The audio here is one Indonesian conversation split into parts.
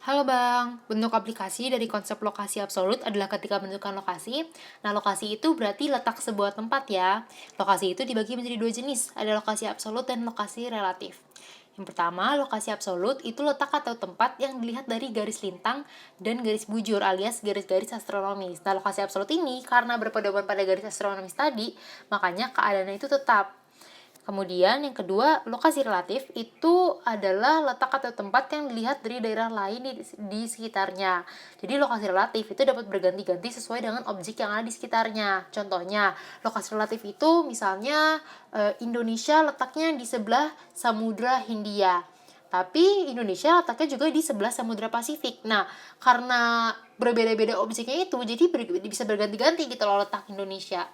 Halo Bang, bentuk aplikasi dari konsep lokasi absolut adalah ketika menentukan lokasi. Nah, lokasi itu berarti letak sebuah tempat ya. Lokasi itu dibagi menjadi dua jenis, ada lokasi absolut dan lokasi relatif. Yang pertama, lokasi absolut itu letak atau tempat yang dilihat dari garis lintang dan garis bujur alias garis-garis astronomis. Nah, lokasi absolut ini karena berpedoman pada garis astronomis tadi, makanya keadaannya itu tetap. Kemudian yang kedua, lokasi relatif itu adalah letak atau tempat yang dilihat dari daerah lain di sekitarnya. Jadi lokasi relatif itu dapat berganti-ganti sesuai dengan objek yang ada di sekitarnya. Contohnya, lokasi relatif itu misalnya Indonesia letaknya di sebelah Samudra Hindia. Tapi Indonesia letaknya juga di sebelah Samudra Pasifik. Nah, karena berbeda-beda objeknya itu, jadi bisa berganti-ganti gitu loh letak Indonesia.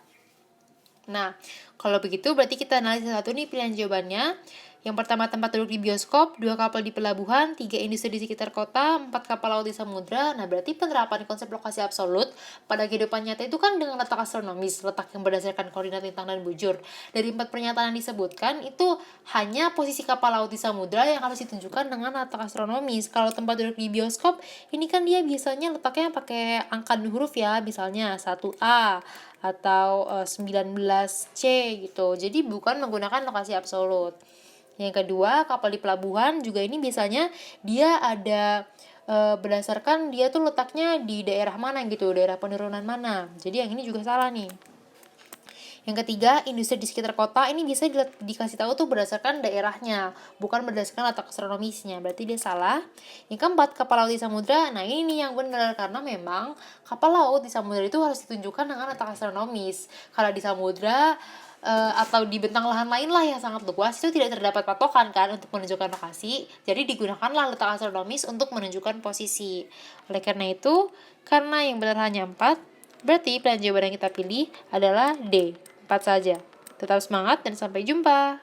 Nah, kalau begitu berarti kita analisis satu nih pilihan jawabannya. Yang pertama tempat duduk di bioskop, 2 kapal di pelabuhan, 3 industri di sekitar kota, 4 kapal laut di samudra. Nah, berarti penerapan konsep lokasi absolut pada kehidupan nyata itu kan dengan letak astronomis, letak yang berdasarkan koordinat lintang dan bujur. Dari 4 pernyataan yang disebutkan, itu hanya posisi kapal laut di samudra yang harus ditunjukkan dengan letak astronomis. Kalau tempat duduk di bioskop, ini kan dia biasanya letaknya pakai angka huruf ya, misalnya 1A atau 19C gitu. Jadi bukan menggunakan lokasi absolut. Yang kedua, kapal di pelabuhan juga ini biasanya dia ada berdasarkan dia tuh letaknya di daerah mana gitu, daerah penurunan mana. Jadi yang ini juga salah nih. Yang ketiga, industri di sekitar kota ini bisa dikasih tahu tuh berdasarkan daerahnya, bukan berdasarkan letak astronomisnya. Berarti dia salah. Yang keempat, kapal laut di samudra. Nah, ini nih yang benar karena memang kapal laut di samudra itu harus ditunjukkan dengan letak astronomis. Kalau di samudra atau di bentang lahan lain lah yang sangat luas itu tidak terdapat patokan kan untuk menunjukkan lokasi. Jadi digunakanlah letak astronomis untuk menunjukkan posisi. Oleh karena itu, karena yang benar hanya 4, berarti pilihan jawaban yang kita pilih adalah D. 4 saja. Tetap semangat dan sampai jumpa.